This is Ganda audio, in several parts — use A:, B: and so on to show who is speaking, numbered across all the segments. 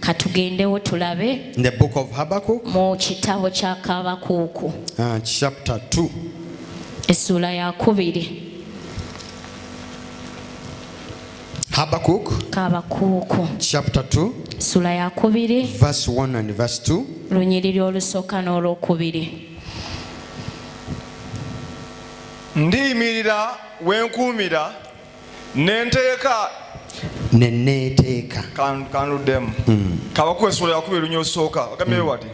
A: Katugendewo tulabe.
B: In the book of Habakkuk.
A: Mu kitabo kya Kabakuuku.
B: Chapter 2.
A: Essula ya 2.
B: Habakkuk.
A: Kabakuuku.
B: Chapter 2.
A: Essula ya 2.
B: Verse 1 and verse 2.
A: Lunyiriri olusooka n'olwokubiri.
C: Ndiyimirira wenkuumira nenteeka kanluddemu. Kabakuuku essula ya 2 lunya olusooka agambye wati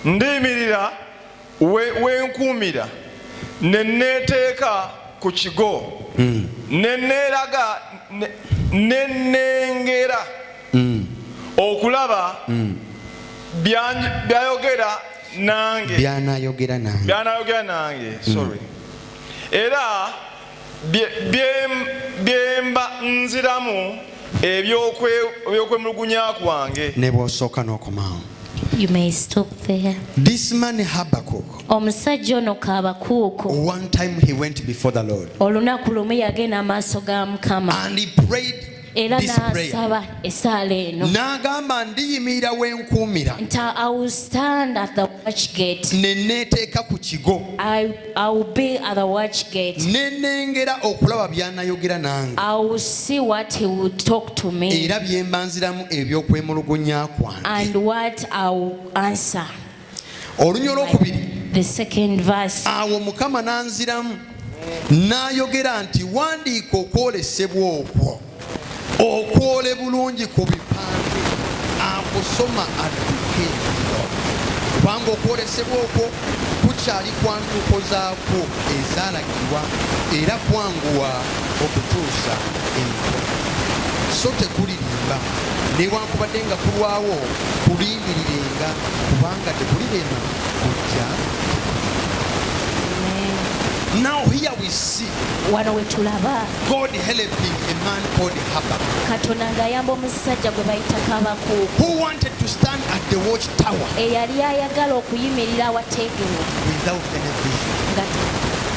C: ndiyimirira wenkuumira neneeteeka ku kigo neneeraga nenengera okulaba byayogera nange sorry era byemba nziramu ebyokwemulugunya kwange.
B: Ne bw'osooka n'okomawo.
A: You may stop there.
B: This man Habakkuk,
A: omusajja ono Kabakuuku,
B: one time he went before the Lord
A: olunaku lumu yagenda amaaso ga Mukama
B: and he prayed
A: era
B: this prayer.
A: n'asaba essaala eno
B: N'agamba ndiyimirira wenkuumira
A: nti I will stand at the watch gate.
B: ne neeteeka ku kigo
A: I will be at the watch gate.
B: ne nengera okulaba by'anayogera nange
A: I will see what he will talk to me
B: era bye mbanziramu ebyokwemulugunya kwange.
A: and what I will answer.
B: Olunya olwokubiri,
A: The second verse.
B: awo Mukama n'anziramu n'ayogera nti wandiika okwolesebwa okwo okwole bulungi ku bipande akusoma adduke kubanga okwolesebwa okwo kukyali kwa ntuuko zaakwo ezaalagirwa era kwanguwa okutuusa enkola so tekulirimba newankubadde nga kulwawo kulindirirenga kubanga tekulirema kujja. Now here we see
A: Wano we tulaba
B: God helping a man called Habakkuk
A: Katonda ng'ayamba omusajja gwe bayita Kabakuuku
B: who wanted to stand at the watchtower
A: eyali ayagala okuyimirira awateegebwa
B: without any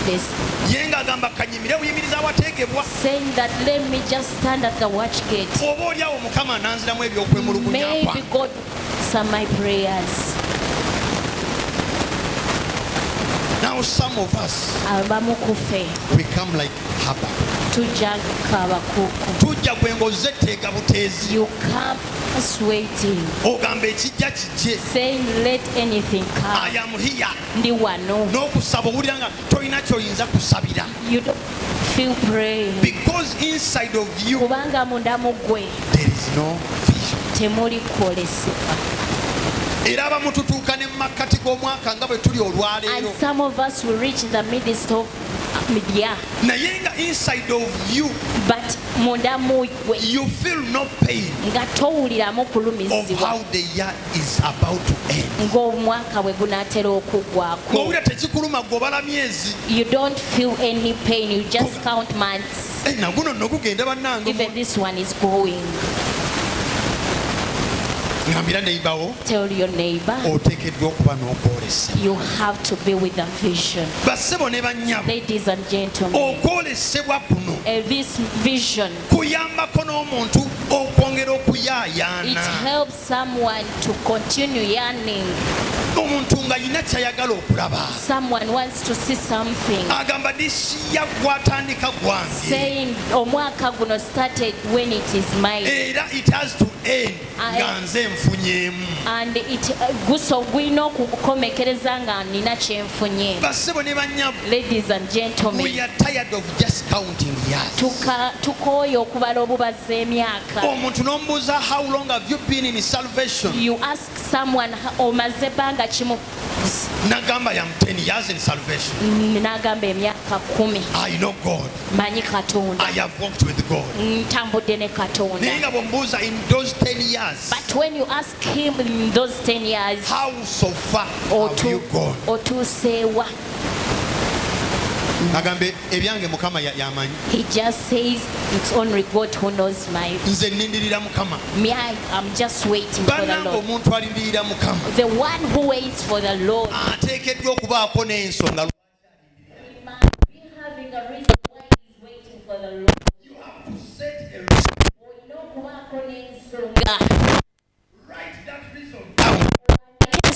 B: vision. Ye ng'agamba kanyimire buyimiriza awateegebwa.
A: Saying that let me just stand at the watch gate.
B: Oba oliawo Mukama ananziramu ebyokwemulugunya
A: Maybe
B: kwange.
A: God answer my prayers.
B: Now some of us
A: Abamu kufe
B: we come like Habakkuk.
A: tujja Kabakuuku.
B: Tujja gwe ng'ozetteega buteezi.
A: You come just waiting,
B: Ogamba ekijja kijje.
A: saying let anything
B: I
A: come.
B: am here.
A: Ndi wano.
B: N'okusaba owulira nga tolina ky'oyinza kusabira.
A: You don't feel praying.
B: Because inside of you
A: Kubanga munda mu gwe
B: there is no vision.
A: temuli kwolesebwa.
B: Era abamu tutuuka ne mu makkati g'omwaka nga bwe tuli
A: And
B: olwaleero.
A: some of us will reach the midst of media,
B: Naye nga inside of you
A: but munda mu gwe
B: you feel no pain
A: nga towuliramu
B: of
A: kulumizibwa
B: how the year is about to end.
A: ng'omwaka bwe gunaatera okuggwako.
B: Ng'owulira tekikuluma gw'obala myezi.
A: You don't feel any pain, you just count months.
B: Na guno nno gugenda bannange.
A: Even this one is going.
B: Ngambira neighbour
A: Tell your neighbor,
B: oteekeddwa okuba n'okwolesa.
A: you have to be with a vision.
B: Bassebo ne bannyabo,
A: Ladies and gentlemen,
B: okwolesebwa kuno
A: this vision,
B: kuyambako n'omuntu okwongera
A: it
B: okuyaayaana.
A: helps someone to continue yearning.
B: Omuntu ng'alina ky'ayagala okulaba.
A: Someone wants to see something.
B: Agamba disiya gwatandika gwange.
A: Saying, omwaka guno started when it is mine.
B: Era it has to end nga nze nfunyeemu.
A: And it guso gwina okukomekereza nga nina kyenfunye.
B: Bassebo ne bannyabo,
A: Ladies and gentlemen,
B: we are tired of just counting years.
A: tukooye okubala obubaza emyaka.
B: Omuntu n'omubuuza how long have you been in salvation?
A: You ask someone omaze bbanga kimu,
B: Nagamba yam 10 years in salvation.
A: n'agamba emyaka 10.
B: I know God.
A: Manyi Katonda,
B: I have walked with God.
A: ntambudde ne
B: Naye
A: Katonda.
B: nga bw'omubuuza in those 10 years,
A: But when you ask him in those 10 years,
B: how so far have you gone?
A: otuuseewa,
B: Agambe ebyange Mukama yamanyi.
A: he just says it's only God who knows my.
B: Nze nnindirira Mukama.
A: Me, I'm just waiting for the
B: Bannange
A: Lord.
B: omuntu alindirira Mukama
A: The one who waits for the Lord.
B: ateekeddwa okubaako n'ensonga.
A: He must be having a reason why he's waiting for the Lord.
B: You have to set a reason
A: Olina okubaako n'ensonga.
B: right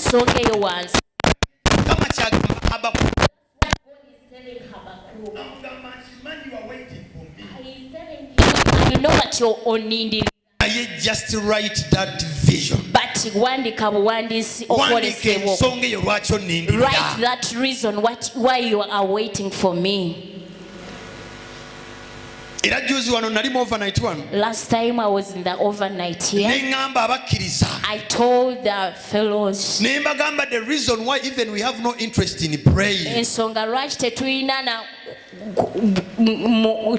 A: nsonga eyo wansi.
B: Kama kyagamba Habakkuk.
A: I know that you're onindiriza.
B: Just write that vision.
A: But wandika buwandiisi okwolesebwa.
B: Ensonga eyo lwaki onindirira.
A: Write that reason why you are waiting for me.
B: Era juzi wano nali mu overnight wano.
A: Last time I was in the overnight here.
B: Nengamba abakkiriza.
A: I told the fellows.
B: Nembagamba the reason why even we have no interest in praying.
A: Ensonga lwaki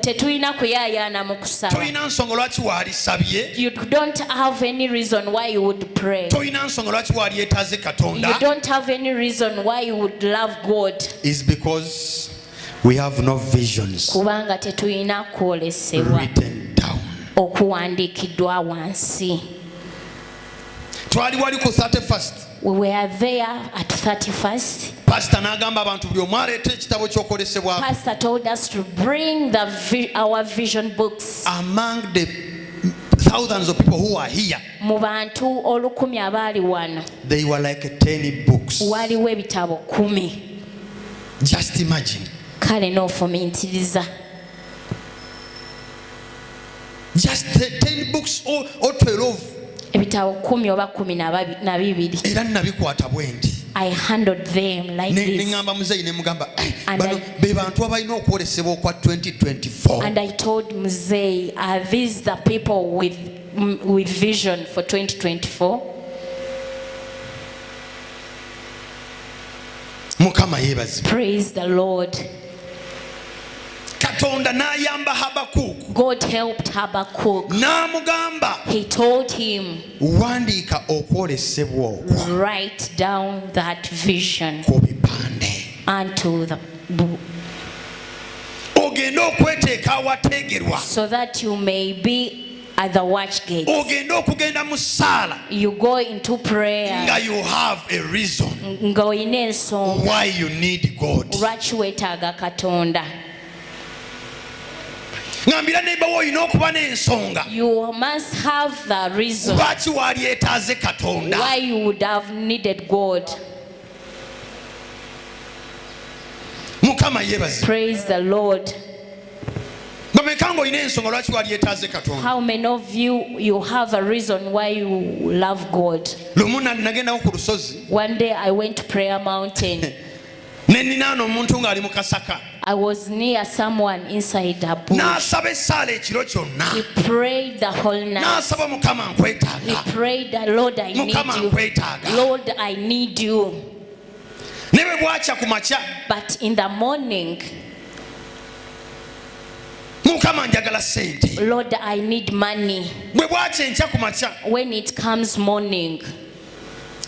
A: tetulina kuyayaana mu kusaba.
B: Toyina nsonga lwaki walisabye.
A: You don't have any reason why you would pray.
B: Toyina nsonga lwaki walyetaaze Katonda.
A: You don't have any reason why you would love God.
B: Is because we have no visions
A: Kubanga tetulina kwolesebwa
B: written down.
A: Okuwandiikiddwa wansi.
B: Twali wali ku 31st.
A: We were there at 31st.
B: Pastor n'agamba abantu buli omu aleeta ekitabo ky'okolesebwako.
A: Pastor told us to bring our vision books.
B: Among the thousands of people who are here,
A: Mu bantu 10,000 abaali wano,
B: they were like 10 books.
A: waliwo ebitabo 10.
B: Just imagine.
A: Kale n'ofumiitiriza.
B: Just 10 books or 12.
A: Ebitabo 10 oba 12.
B: Era nabikwata bwendi.
A: I handled them like this.
B: Nengamba muzeyi ne mugamba
A: And
B: bano be bantu abalina okwolesebwa okwa 2024.
A: And I told Mzee, are these the people with vision for 2024?
B: Mukama yebazi.
A: Praise the Lord.
B: Katonda n'ayamba Habakkuk.
A: God helped Habakkuk.
B: N'amugamba
A: He told him,
B: wandiika okwolesebwa okwo
A: write down that vision
B: ku bipande.
A: unto the book,
B: Ogenda okweteeka awateegerwa.
A: so that you may be at the watch gate.
B: Ogenda okugenda mu ssaala
A: You go into prayer.
B: nga you have a reason
A: Nga olina ensonga
B: why you need God.
A: lwaki weetaaga Katonda.
B: Ngambira neighbor wo olina okuba n'ensonga
A: You must have the reason
B: lwaki walyetaaze Katonda.
A: why you would have needed God.
B: Mukama yebazi.
A: Praise the Lord.
B: Bameka ng'olina ensonga lwaki walyetaaze Katonda.
A: How many of you have a reason why you love God?
B: Lumu nagendawo ku lusozi
A: One day I went to Prayer Mountain.
B: ne ninaana omuntu ng'ali mu kasaka.
A: I was near someone inside a bush.
B: N'asaba essaala ekiro kyonna.
A: He prayed the whole night.
B: N'asaba Mukama
A: He
B: nkwetaaga.
A: prayed, Lord, I need
B: Mukama
A: you.
B: nkwetaaga.
A: Lord, I need you.
B: Ne bwe bwakya ku makya
A: But in the morning,
B: Mukama njagala ssente.
A: Lord, I need money.
B: Bwe bwakya enkya ku makya
A: When it comes morning,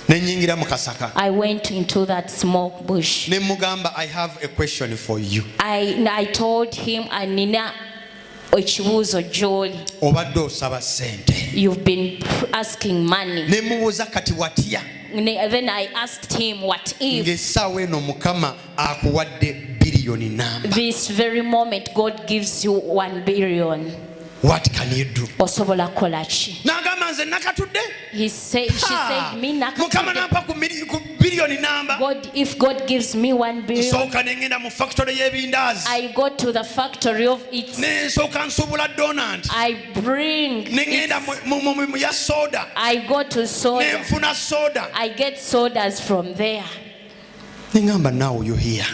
B: ne nnyingira mu kasaka.
A: I went into that small bush.
B: Ne mugamba I have a question for you.
A: I told him, Anina ekibuuzo gy'oli.
B: Obadde osaba ssente.
A: You've been asking money.
B: Ne mubuuza kati watya
A: Then I asked him, what if
B: ng'essaawa eno Mukama akuwadde biliyoni namba.
A: this very moment God gives you 1 billion?
B: What can you do?
A: Osobola kukola ki?
B: N'agamba nze nakatudde.
A: She said, me
B: Mukama
A: nakatudde.
B: nampa ku biliyoni namba.
A: If God gives me 1 billion,
B: Nsooka ne ngenda mu factory y'ebindaazi.
A: I go to the factory of it.
B: Ne nsooka nsuubula donut.
A: I bring
B: Ne ngenda
A: it.
B: mu ya soda.
A: I go to
B: Ne
A: soda.
B: nfuna soda.
A: I get sodas from there.
B: Ne ngamba now you here.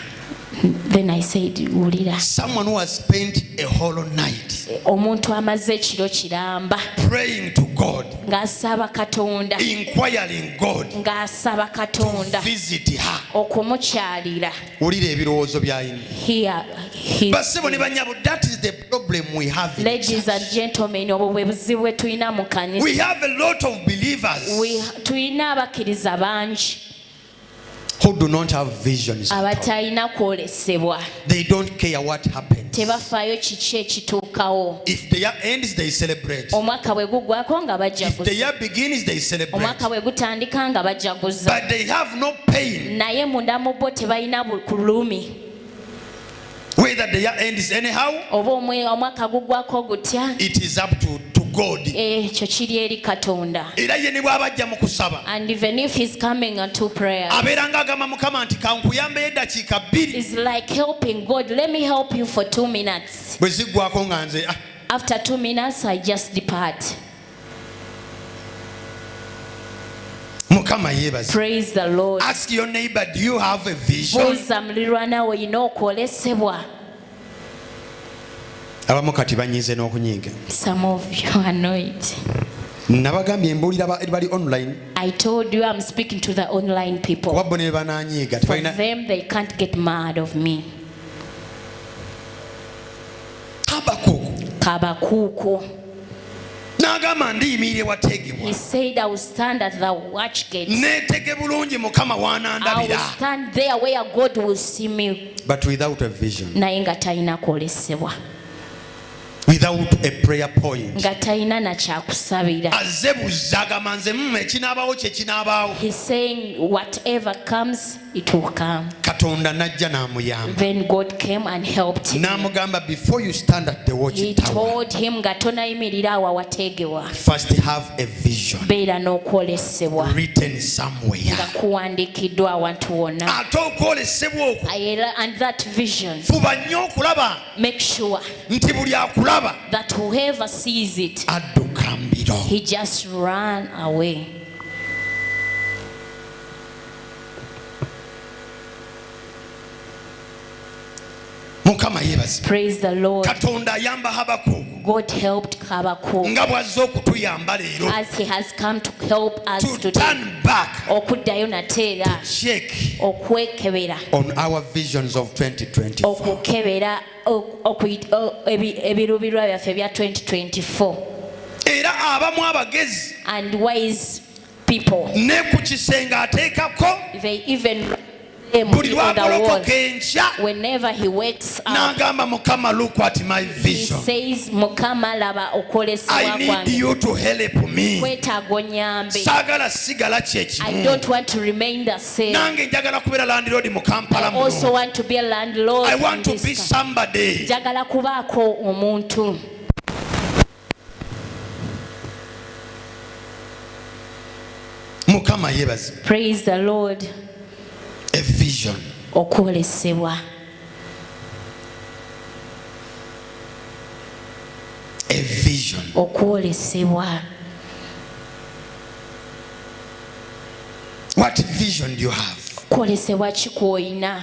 A: Then I said, wulira,
B: Someone who has spent a whole night
A: omuntu amaze ekiro kiramba
B: praying to God,
A: ng'asaba Katonda,
B: inquiring God
A: ng'asaba
B: to
A: Katonda
B: visit her.
A: okumukyalira.
B: Wulira ebirowoozo by'ayina.
A: Here,
B: Bassebo ne bannyabo, that is the problem we have in
A: ladies
B: church.
A: and gentlemen, obwo bwe buzibu bwe tulina mu kanisa.
B: We have a lot of believers
A: Tulina abakkiriza bangi
B: who do not have visions.
A: abatalina kwolesebwa,
B: They don't care what happens.
A: tebafaayo kiki ekituukawo.
B: If the year ends, they celebrate.
A: Omwaka bwe gugwako nga
B: If the
A: bajaguza,
B: year begins, they celebrate.
A: omwaka bwe gutandika nga bajaguza,
B: But they have no pain.
A: naye munda mu bo tebalina kulumi.
B: Whether the year ends anyhow,
A: Oba omwaka gugwako gutya,
B: it is up to God.
A: Ekyo kiri eri Katonda.
B: Era ye ne bw'abajja mu kusaba.
A: And even if he's coming unto prayer,
B: Abeeranga agamba Mukama nti kankuyambe eddakiika 2.
A: it's like helping God. Let me help you for 2 minutes.
B: Bwe ziggwako nga nze
A: After 2 minutes, I just depart.
B: Mukama yeebaze.
A: Praise the Lord.
B: Ask your neighbor, do you have a vision?
A: Buuza muliraanwa wo olina okwolesebwa.
B: Abamu kati banyiize n'okunyiiga.
A: Some of you are annoyed.
B: Nabagambye mbuulira bali online.
A: I told you I'm speaking to the online people.
B: Kuba bo ne banaanyiiga.
A: For them, they can't get mad of me. Kabakuuku.
B: N'agamba ndiyimirire wategebwa.
A: He said, I will stand at the watch gate.
B: Neetege bulungi Mukama
A: I will
B: w'anandabira.
A: stand there where God will see me.
B: But without a vision.
A: Naye nga talina kwolesebwa.
B: Without a prayer point.
A: Nga talina na kyakusabira.
B: Azze buzza agamba nze ekinaabaawo kye kinaabaawo.
A: He's saying whatever comes, it will come.
B: Katonda n'ajja n'amuyamba.
A: Then God came and helped him.
B: N'amugamba before you stand at the watch
A: He
B: tower.
A: told him nga tonayimirira awo awategebwa.
B: First have a vision.
A: Beera n'okwolesebwa.
B: Written somewhere.
A: Nga kuwandiikiddwa awantu wonna.
B: Ate okwolesebwa okwo.
A: And that vision,
B: Fuba nnyo okulaba
A: make sure
B: nti buli akulaba
A: that whoever sees it,
B: adduka mbiro.
A: he just ran away.
B: Mukama yeebaze.
A: Praise the Lord.
B: Katonda ayamba Habakuuku
A: God helped Habakkuk
B: nga bw'azze okutuyamba leero.
A: as he has come to help us
B: To
A: today.
B: turn back.
A: Okuddayo nate era
B: Check
A: okwekebera.
B: on our visions of 2024.
A: Okukebera ebirubirwa byaffe bya 2024.
B: Era abamu abagezi
A: And wise people,
B: ne ku kisenge ateekako
A: they even him
B: buli
A: on the
B: lwagolokoka
A: wall.
B: enkya
A: Whenever he wakes up,
B: n'agamba Mukama look at my
A: he
B: vision.
A: says, Mukama laba
B: I
A: okwolesebwa
B: need
A: kwange.
B: you to help me.
A: Kwetaaga onyambe.
B: Saagala sigala
A: I
B: kyekimu.
A: don't want to remain the same.
B: Nange njagala kubeera landlord mu
A: I
B: Kampala
A: also
B: muno.
A: want to be a landlord.
B: I
A: in
B: want to
A: this
B: be
A: country.
B: somebody.
A: Njagala kubaako omuntu.
B: Mukama yeebaze.
A: Praise the Lord.
B: A vision.
A: Okwolesebwa.
B: A vision.
A: Okwolesebwa.
B: What vision do you have?
A: Kwolesebwa ki kw'olina?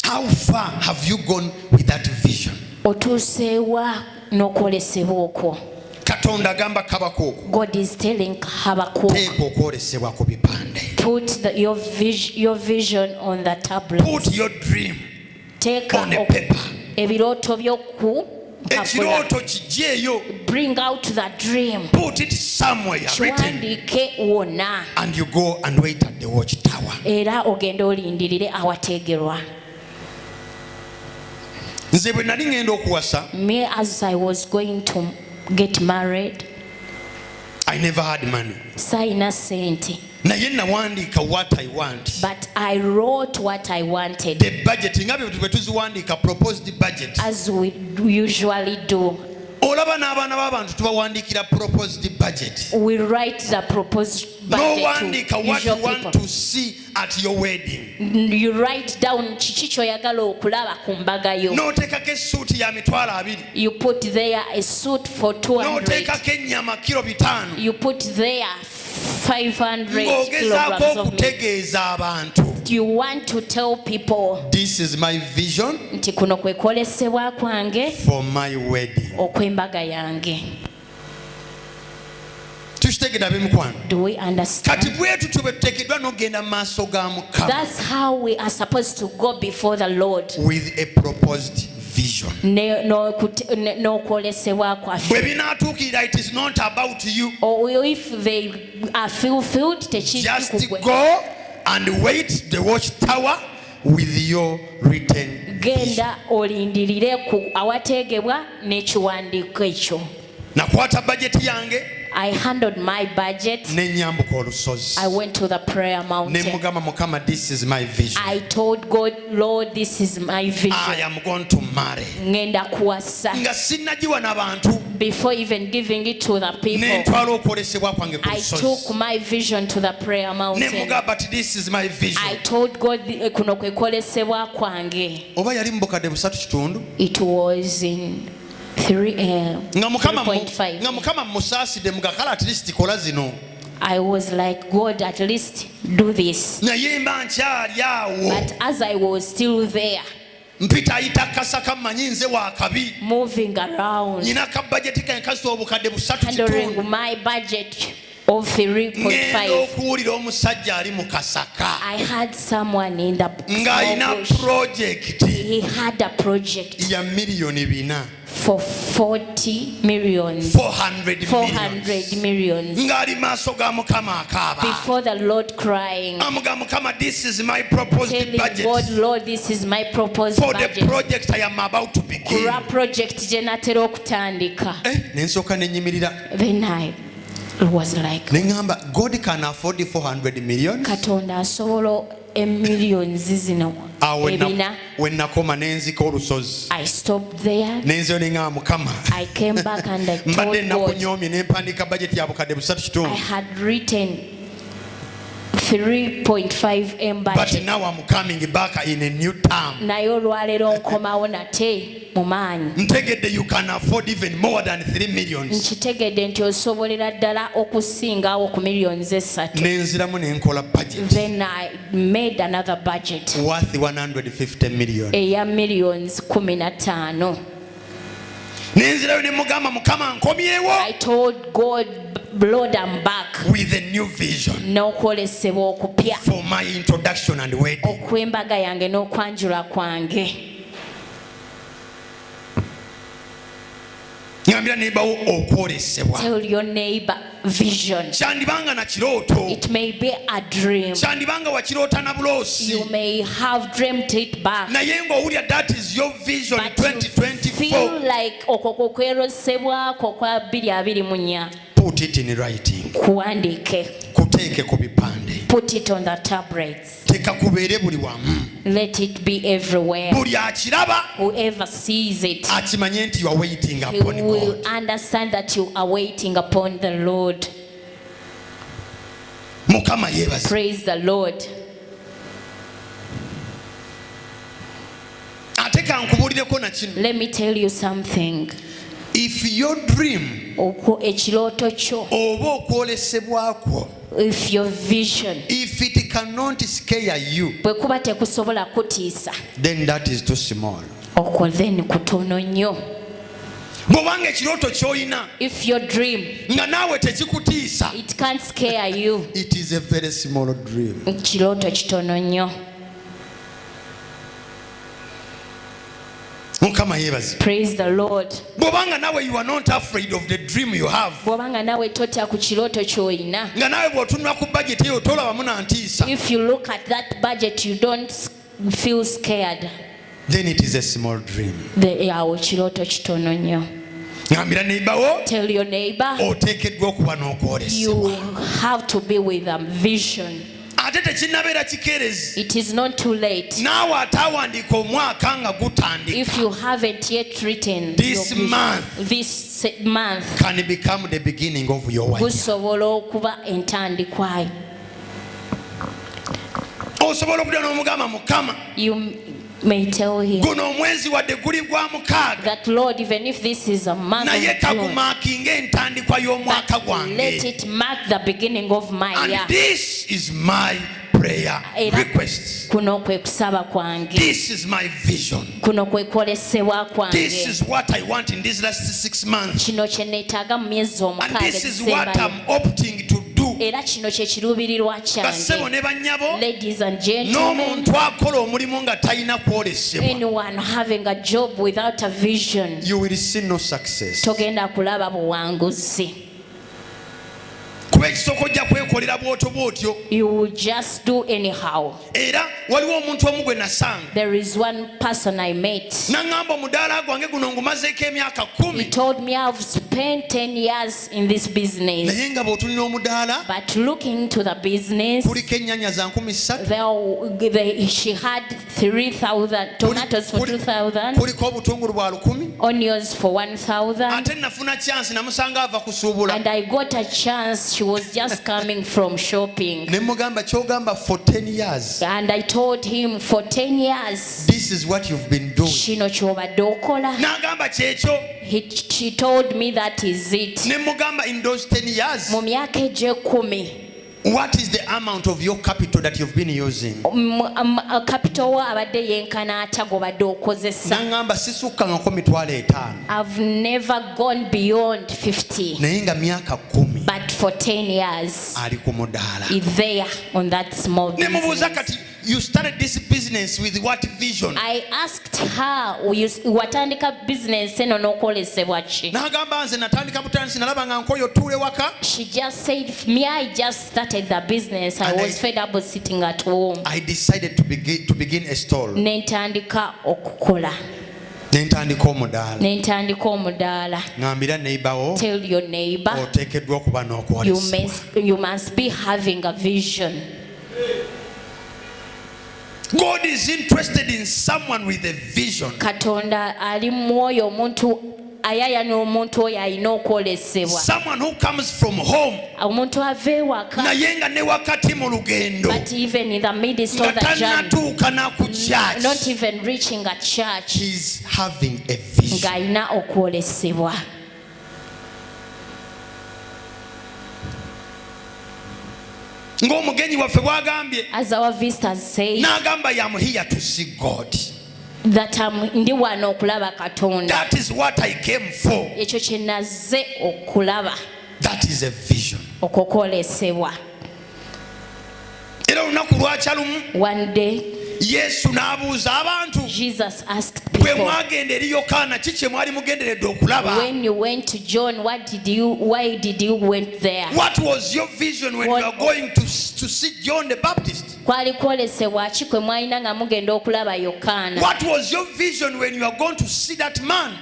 B: How far have you gone with that vision?
A: Otuuseewa n'okwolesebwa okwo.
B: Katonda agamba Habakuuku
A: God is telling Habakkuk,
B: teeka okwolesebwa ku bipande.
A: put your vision on the tablet.
B: Put your dream
A: Teeka
B: on a paper.
A: ebirooto by'oku mpapula.
B: Ekirooto kiggyeeyo.
A: Bring out the dream.
B: Put it somewhere written.
A: Kiwandiike wonna.
B: And you go and wait at the watchtower.
A: Era ogenda olindirire awateegerwa.
B: Nze bwe nali ngenda okuwasa,
A: Me, as I was going to get married,
B: I never had money.
A: sayina sente,
B: Naye nawandiika what I want.
A: but I wrote what I wanted,
B: The budget nga bwe tuziwandiika proposed budget.
A: as we usually do.
B: Olaba n'abaana b'abantu tubawandiikira proposed budget.
A: We write the proposed budget
B: N'owandiika
A: to
B: what
A: usual
B: you want
A: people.
B: to see at your wedding.
A: You write down kiki kyoyagala okulaba ku mbaga yo.
B: N'oteekako essuuti ya mitwalo 2.
A: You put there a suit for 200.
B: N'oteekako ennyama kilo 5.
A: You put there 500
B: Ng'ogezaako
A: kilograms of meat.
B: okutegeeza abantu.
A: You want to tell people
B: This is my vision
A: nti kuno kwe kwolesebwa kwange
B: for my wedding.
A: okw'embaga yange.
B: Tukitegedde ab'emikwano.
A: Do we understand?
B: Kati bwe tutyo bwe tuteekeddwa n'ogenda mu maaso ga Mukama
A: That's how we are supposed to go before the Lord.
B: with a proposed vision.
A: N'okwolesebwa
B: Bwe
A: kwaffe.
B: binaatuukirira, it is not about you.
A: Or if they are fulfilled, tekiri
B: Just
A: kugwe.
B: go and wait the watchtower with your written vision.
A: Genda olindirire ku awateegebwa n'ekiwandiiko ekyo.
B: Nakwata budget yange,
A: I handled my budget. I went to the prayer mountain.
B: This is my vision.
A: I told God, Lord, this is my vision.
B: I am going to marry.
A: Ngenda kuwasa. Before even giving it to the people, I took my vision to the prayer mountain.
B: But this is my vision.
A: I told God, kuno kwekolesebwa kwange. It was in 3.5. I was like, God, at least do this. But as I was still there, moving around, handling my budget of 3.5, I had someone in the bush. He had a project for 40 million, 400 million. Before the Lord, crying,
B: this is my proposed budget.
A: God, Lord, this is my proposed
B: for
A: budget.
B: The project I am about to begin.
A: Then I was like,
B: God can afford the 400 million.
A: Katonda solo millions zino. I stopped there. I came back and I told God I had written 3.5 M budget.
B: But now I'm coming back in a new term. You can afford even more than 3 million.
A: Then I made another budget
B: worth 150 million.
A: Millions 15. I told God, Lord, I'm back
B: with a new vision for my introduction and wedding.
A: Tell your neighbor vision. It may be a dream. You may have dreamt it back.
B: That is your vision.
A: But
B: 2024.
A: Feel like
B: put it in writing.
A: Put it on the tablets. Let it be everywhere. Whoever sees it,
B: you are waiting upon
A: he will
B: God.
A: understand that you are waiting upon the Lord. Praise the Lord. Let me tell you something.
B: If your dream,
A: if your vision,
B: if it cannot scare you, then that is too small.
A: If your dream, it can't scare you,
B: it is a very small dream.
A: Praise the Lord.
B: You are not afraid of the dream you have.
A: If you look at that budget, you don't feel scared.
B: Then it is a small dream.
A: Tell your neighbor, you have to be with a vision. It is not too late. If you haven't yet written
B: this month,
A: this month
B: can become the beginning of your life.
A: You may tell him that, Lord, even if this is a month of June, let it mark the beginning of my year.
B: And this is my prayer request. This is my vision. This is what I want in these last 6 months. And this is what I'm opting to do.
A: Ladies and gentlemen, anyone having a job without a vision,
B: you will see no success.
A: togenda kulaba buwanguzi. You will just do anyhow. There is one person I met. He told me I've spent 10 years in this business. But looking to the business, she had 3,000 tomatoes for 2,000, onions for 1,000. And I got a chance. She was just coming from shopping.
B: For 10 years.
A: And I told him, for 10 years,
B: this is what you've been doing.
A: She told me that is it.
B: In those 10 years, what is the amount of your capital that you've been using?
A: I've never gone beyond 50. But for 10 years, it's there on that small business.
B: You started this business with what vision?
A: I asked her, watandika business eno nokolesebwa ki? She just said, me, I just started the business. I was fed up with sitting at home.
B: I decided to begin a stall.
A: Nentandika okukola. Nentandika omudaala. Tell your neighbor, you must be having a vision.
B: God is interested in someone with a vision.
A: Katonda ali mwoyo omuntu ayayana omuntu oyo alina okwolesebwa.
B: Someone who comes from home.
A: Omuntu ava ewaka.
B: Naye nga ne wakati mu lugendo.
A: But even in the midst of the journey, not even reaching a church,
B: he's having a vision.
A: Ng'alina okwolesebwa. As our visitors say,
B: I'm here to see God.
A: That ndi wano okulaba Katonda.
B: That is what I came for.
A: Ekyo kye nazze okulaba.
B: That is a vision.
A: Okukolesebwa. One day, Jesus asked people, when you went to John, why did you went there?
B: What was your vision when you are going to see John the Baptist? What was your vision when you are going to see that man?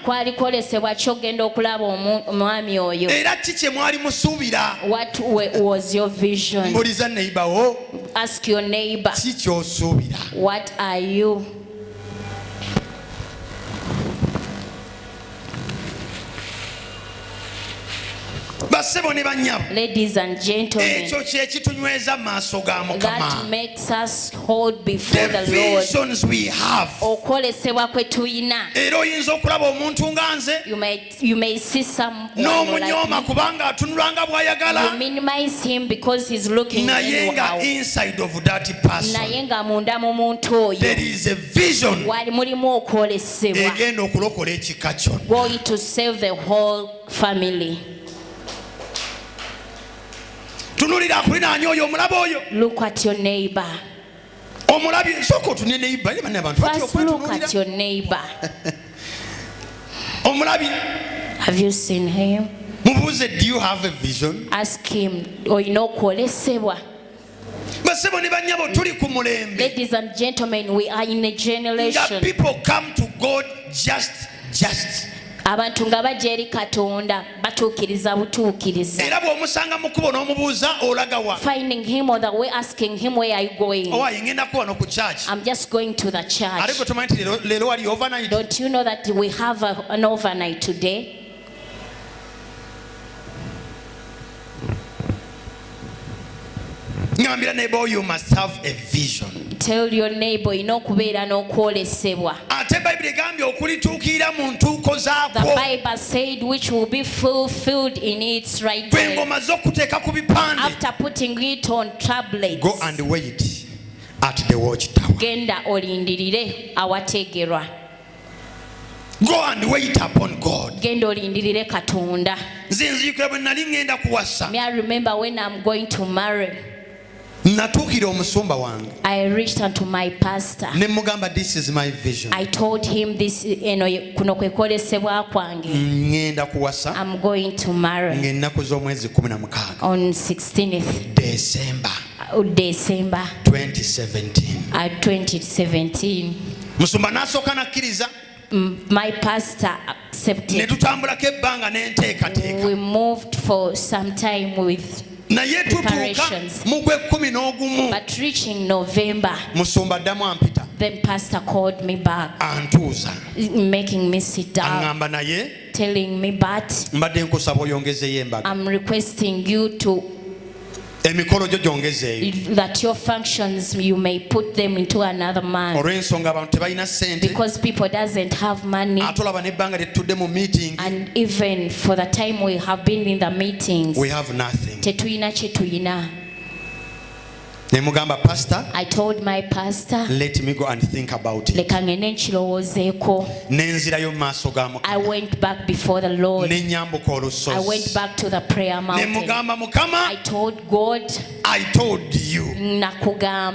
A: What was your vision? Ask your neighbor, what are you? Ladies and gentlemen, that makes us hold before the Lord.
B: Visions we have.
A: You may see someone like you minimize him because he's looking
B: inside of that person. There is a vision
A: going to save the whole family. Look at your neighbor. First look at your neighbor. Have you seen him?
B: Do you have a vision?
A: Ask him. Ladies and gentlemen, we are in a generation
B: that people come to God just.
A: Abantu nga bajja eri Katonda batuukiriza butuukiriza. Finding him on the way, asking him, where are you going? I'm just going to the church. Don't you know that we have an overnight today?
B: You must have a vision.
A: Tell your neighbor, kubeera n'okwolesebwa. The Bible said which will be fulfilled in its right time. After putting it on tablets,
B: go and wait at the watchtower.
A: Genda olindirire awategerwa.
B: Go and wait upon God.
A: Genda olindirire Katonda. Me, I remember when I'm going to marry. I reached unto my pastor.
B: This is my vision.
A: I told him this, kuno kwekolesebwa kwange. I'm going to marry on 16th December 2017. My pastor accepted. We moved for some time with preparations. But reaching November, then pastor called me back, making me sit down, telling me, but I'm requesting you to that your functions, you may put them into another month, because people doesn't have money, and even for the time we have been in the meetings,
B: we have nothing.
A: Pastor, I told my pastor,
B: let me go and think about it.
A: I went back before the Lord. I went back to the prayer mountain. I told God,
B: I told you,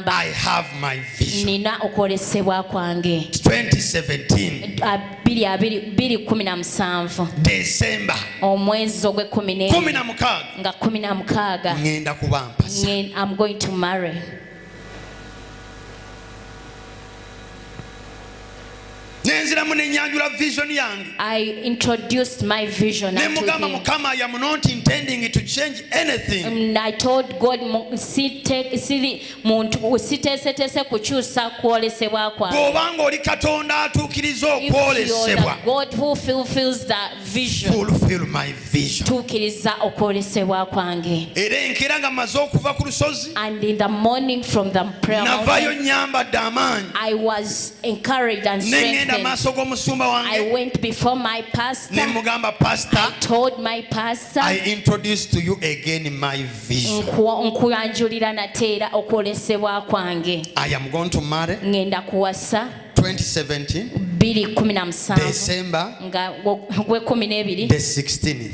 B: I have my vision. 2017 December
A: I'm going to marry. I introduced my vision unto him.
B: I am not intending it to change anything.
A: I told God, God who fulfills the vision,
B: fulfill my vision.
A: And in the morning from the prayer mountain, I was encouraged and strengthened. I went before my pastor. I told my pastor,
B: I introduced to you again my vision. I am going to marry 2017 December the 16th.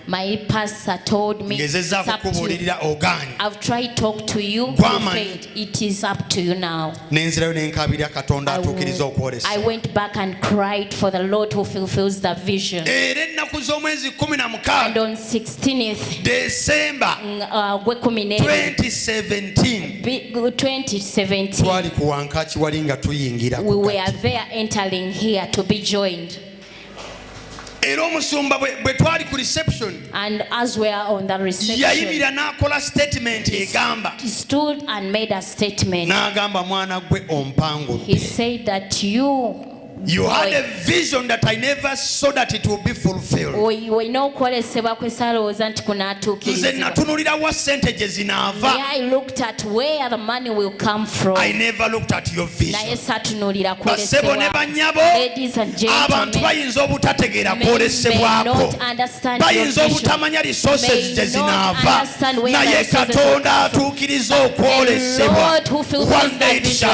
A: My pastor told me, I've tried to talk to you, it is up to you now. I went back and cried for the Lord who fulfills the vision. And on 16th
B: December 2017
A: we were there entering here to be joined. And as we are on the reception, he stood and made a statement. He said that you
B: had a vision that I never saw that it will be fulfilled.
A: I looked at where the money will come from.
B: I never looked at your vision.
A: Ladies and gentlemen, may not understand your vision, may not understand where the resources come from. The Lord who fulfills the vision,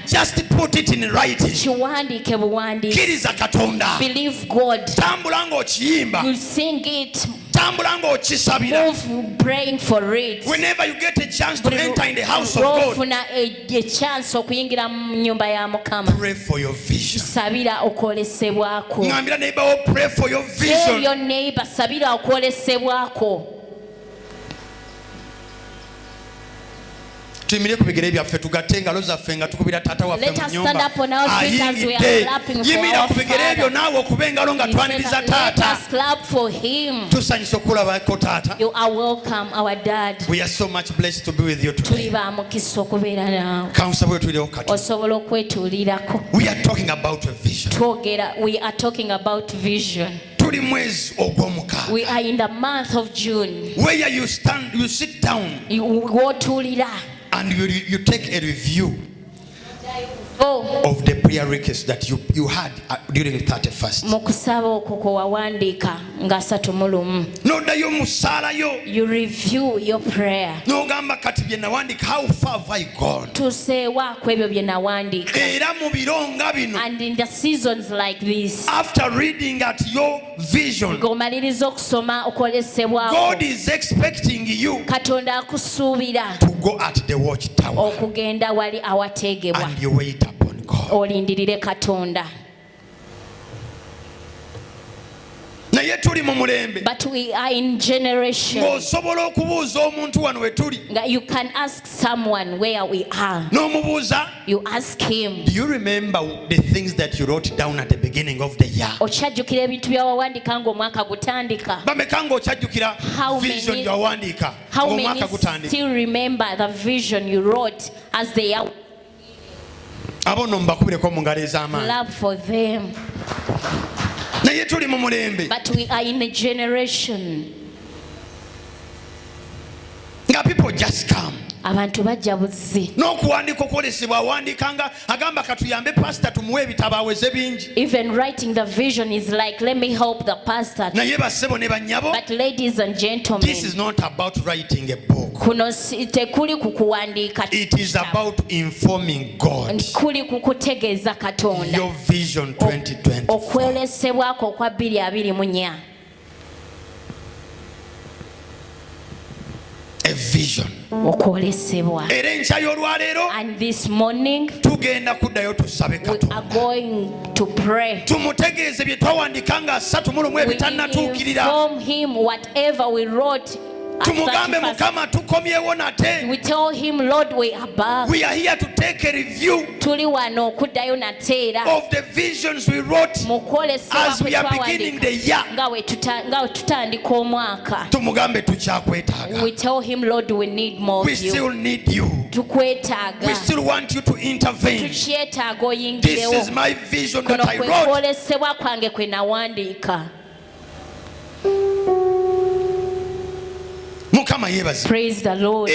B: just put it in writing.
A: Believe God. You sing it. Move praying for it.
B: Whenever you get a chance to enter in the house of God, pray for your vision. Pray for your vision.
A: Tell your neighbor,
B: Let us stand up on our feet as we are clapping for our Father. Let us clap for him. You are welcome, our dad. We are so much blessed to be with you today. We are talking about a vision.
A: We are talking about vision. We are in the month of June.
B: Where you stand, you sit down.
A: You go to
B: and you take a review of the prayer request that you had during 31st.
A: You review your prayer.
B: How far have I gone?
A: And in the seasons like this,
B: after reading at your vision, God is expecting you to go at the watchtower and you wait upon God.
A: But we are in generation. You can ask someone where we are. You ask him.
B: Do you remember the things that you wrote down at the beginning of the year?
A: How many still remember the vision you wrote as they are? Love for them. But we are in a generation.
B: People just come.
A: Abantu bajja buzzi. Even writing the vision is like, let me help the pastor. But ladies and gentlemen,
B: this is not about writing a book. It is about informing God. Your vision 2020. A vision.
A: And this morning we are going to pray. We inform him whatever we wrote. We tell him, Lord, we are back.
B: We are here to take a review of the visions we wrote as we are beginning the year.
A: We tell him, Lord, we need more.
B: We still need you. We still want you to intervene. This is my vision that I wrote.
A: Praise the Lord.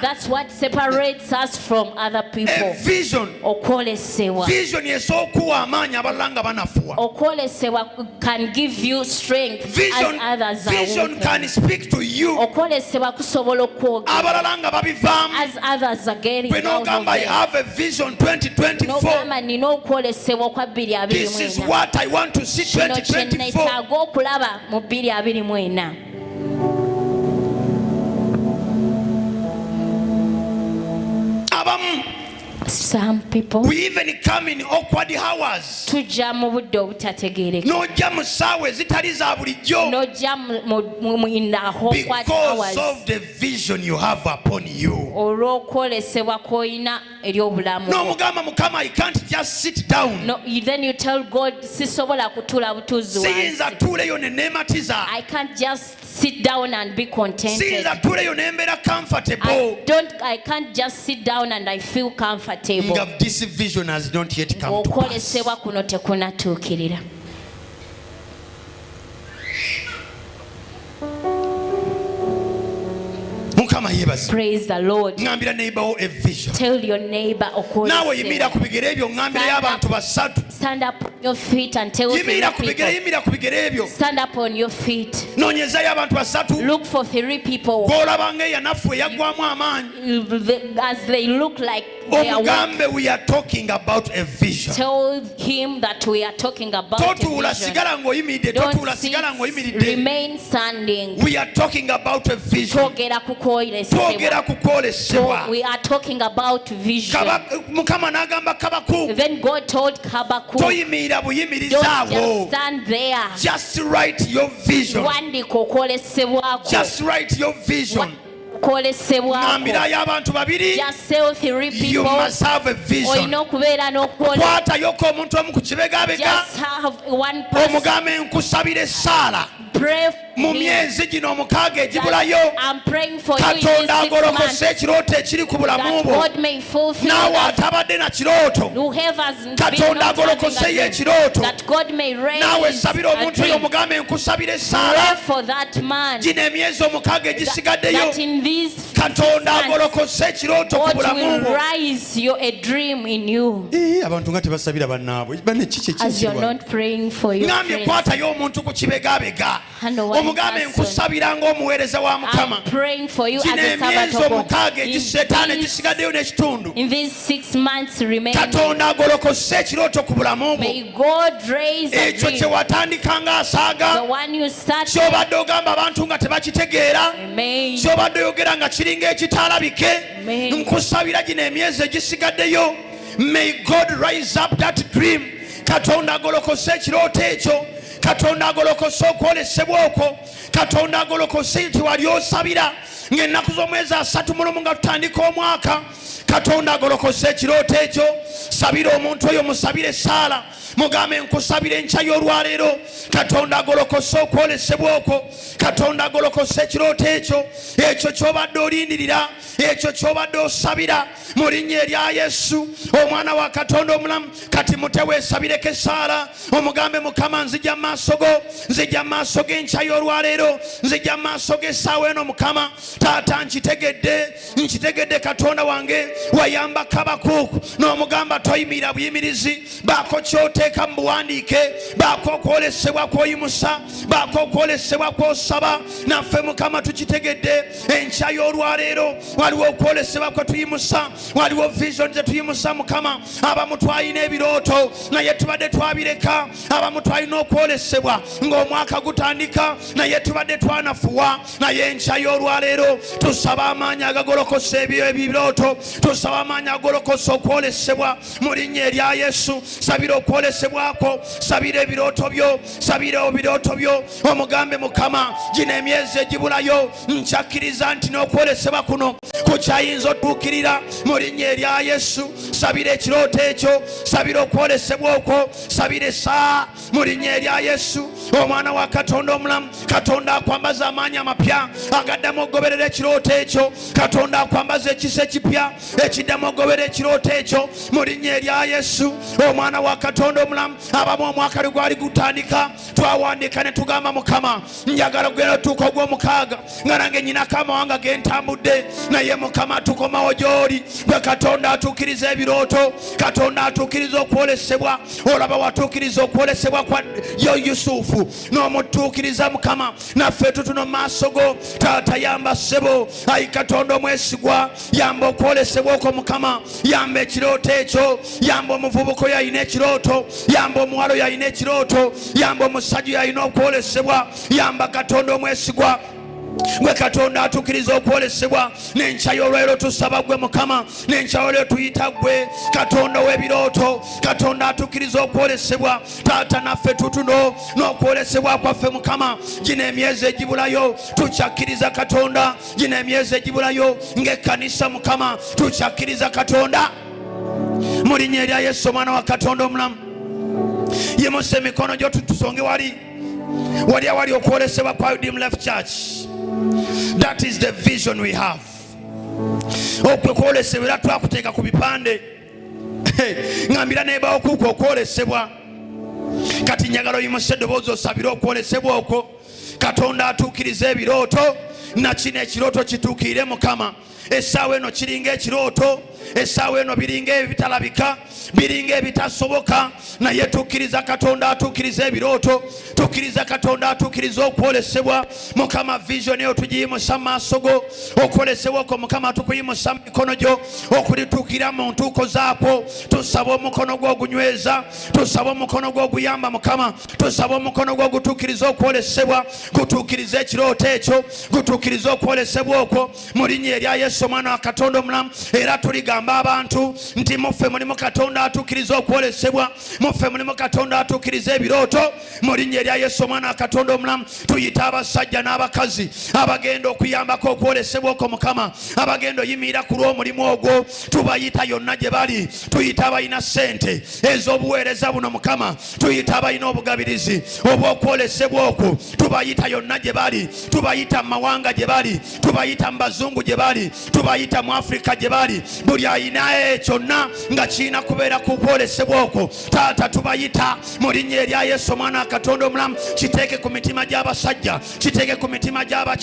A: That's what separates us from other people.
B: A vision. Vision
A: can give you strength.
B: Vision,
A: as others
B: vision can speak to you.
A: As others are getting out of
B: I have a vision 2024. This is what I want to see 2024.
A: Some people,
B: we even come in awkward hours. No jam because of the vision you have upon you. No, I can't just sit down.
A: No, then you tell God, I can't just sit down and be contented. I can't just sit down and I feel comfortable.
B: This vision has not yet come to pass.
A: Praise the Lord. Tell your neighbor, stand up on your feet and tell people. Stand up on your feet. Look for 3 people. As they look like they are weak.
B: We are talking about a vision.
A: Tell him that we are talking about a vision. Don't sit, remain standing.
B: We are talking about a vision. We are
A: talking about vision. Then God told Habakkuk, don't just stand there.
B: Just write your vision. Just write your vision.
A: Just sell 3 people.
B: You must have a vision.
A: Just have one person. Pray for me. I'm praying for you in this 6 months. That God may fulfill whoever's been not having a dream, that God may raise a dream. Pray for that man. That in these
B: katonda agolokose ekirooto ku bulamu bwo.
A: A dream in you.
B: Abantu nga tebasabira bannaabwe banne kiki
A: as you're not praying for your
B: ngambye kwatayo omuntu ku kibegabega omugambe nkusabira ng'omuweereza wa Mukama.
A: I'm praying for you as a servant of God. In these 6 months remaining,
B: katonda agolokose ekirooto ku bulamu bwo.
A: may God raise a
B: ekyo kye
A: dream.
B: watandika ng'asaaga
A: The one you started.
B: ky'obadde ogamba abantu nga tebakitegeera
A: Amen.
B: ky'obadde oyogera nga kiringa ekitaalabike nkusabira gino emyezi egisigaddeyo. May God rise up that dream. Katonda agolokose ekirooto ekyo. Katonda agolokose okwolesebwa okwo. Katonda agolokose nti wali osabira ng'ennaku z'omwezi 3 nga tutandika omwaka. Katonda agolokose ekirooto ekyo. Sabira omuntu oyo, musabire Saala, mugambe nkusabira enkya y'olwaleero. Katonda agolokose okwolesebwa okwo. Katonda agolokose ekirooto ekyo. Ekyo ky'obadde olindirira, ekyo ky'obadde osabira mu linnya erya Yesu omwana wa Katonda omulamu. Kati muteweesabireko Saala omugambe Mukama nzija mu maaso go, nzija mu maaso g'enkya y'olwaleero, nzija mu maaso g'essaawa eno Mukama. Taata nkitegedde Katonda wange wayamba Kabakuuku n'omugamba toyimirira buyimirizi. Baako ky'oteeka mu buwandiike, baako okwolesebwa kw'oyimusa, baako okwolesebwa kw'osaba. Naffe Mukama tukitegedde enkya y'olwaleero waliwo okwolesebwa kwe tuyimusa, waliwo vision ze tuyimusa Mukama. Abamu twalina ebirooto naye tubadde twabireka, abamu twalina okwolesebwa ng'omwaka gutandika naye tubadde twanafuwa. Naye enkya y'olwaleero tusaba amaanyi agagolokose ebirooto, tusaba amaanyi agolokose okwolesebwa mu linnya erya Yesu. Sabira okwolesebwako, sabira ebirooto byo, sabira ebirooto byo omugambe Mukama gino emyezi egibulayo nchakkiriza nti n'okwolesebwa kuno kukyayinza otuukirira mu linnya erya Yesu. Sabira ekirooto ekyo, sabira okwolesebwa okwo, sabira essaa mu linnya erya Yesu omwana wa Katonda omulamu. Katonda akwambaza amaanyi amapya agaddamu okugoberera ekirooto ekyo. Katonda akwambaza ekisa ekipya ekiddamu okugoberera ekirooto ekyo mu linnya erya Yesu omwana wa Katonda omulamu. Abamu omwaka gwali gutandika twawandiika ne tugamba Mukama njagala gwe otuuka ogw'omukaaga nga nange nyinako amawanga gentambudde, naye Mukama tukomawo gy'oli. Bwe Katonda atuukiriza ebirooto, Katonda atuukiriza okwolesebwa. Olaba watuukiriza okwolesebwa kwa Yusufu n'omutuukiriza Mukama. Naffe tutuno mu maaso go Taata, yamba ssebo. Ayi Katonda omwesigwa, yamba okwolesebwa okwo Mukama. Yamba ekirooto ekyo, yamba omuvubuka oyo alina ekirooto, yamba omuwala oyo alina ekirooto, yamba omusajja oyo alina okwolesebwa. Yamba Katonda omwesigwa gwe Katonda atukiriza okwolesebwa. N'enkya y'olwaleero tusaba gwe Mukama, n'enkya y'olwaleero tuyita gwe Katonda w'ebirooto. Katonda atukiriza okwolesebwa. Taata, naffe tutuno n'okwolesebwa kwaffe Mukama gino emyezi egibulayo tukyakkiriza Katonda. Gino emyezi egibulayo ng'ekkanisa Mukama tukyakkiriza Katonda mu linnya erya Yesu omwana wa Katonda omulamu. Yimusa emikono gyo tusonge wali awali okwolesebwa kwa Redeem Life Church. That is the vision we have. Okwolesebwa twakuteeka ku bipande. Ngambira nebawo kuko okwolesebwa. Kati njagala oyimusa eddoboozi osabire okwolesebwa okwo. Katonda atuukiriza ebirooto, na kino ekirooto kituukirire Mukama. Essaawa eno kiringa ekirooto, essaawa eno biringa ebitalabika, biringa ebitasoboka, naye tukkiriza Katonda atuukiriza ebirooto, tukkiriza Katonda atuukiriza okwolesebwa. Mukama vision eyo tugiyimusa mu maaso go. Okwolesebwa okwo Mukama tukuyimusa mu mikono gyo okulituukira mu ntuuko zaakwo. Tusaba omukono gwo ogunyweza, tusaba omukono gwo oguyamba Mukama, tusaba omukono gwo ogutuukiriza okwolesebwa, gutuukiriza ekirooto ekyo, gutuukiriza okwolesebwa okwo mu linnya erya Yesu omwana wa Katonda omulamu. Era tuligamba abantu nti muffe mulimu Katonda atuukiriza okwolesebwa, muffe mulimu Katonda atuukiriza ebirooto mu linnya erya Yesu omwana wa Katonda omulamu. Tuyita abasajja n'abakazi abagenda okuyambako okwolesebwa okwo Mukama, abagenda oyimirira ku lw'omulimu ogwo. Tubayita yonna gye bali. Tuyita abalina ssente ez'obuweereza buno Mukama, tuyita abalina obugabirizi obw'okwolesebwa okwo. Tubayita yonna gye bali. Tubayita mu mawanga gye bali, tubayita mu bazungu gye bali, tubayita mu Afrika gye bali. Buli ayina kyonna nga kirina kubeera ku kwolesebwa okwo. Taata, tubayita mu linnya erya Yesu omwana wa Katonda omulamu. Kiteeke ku mitima gy'abasajja, kiteeke ku mitima gy'abakazi.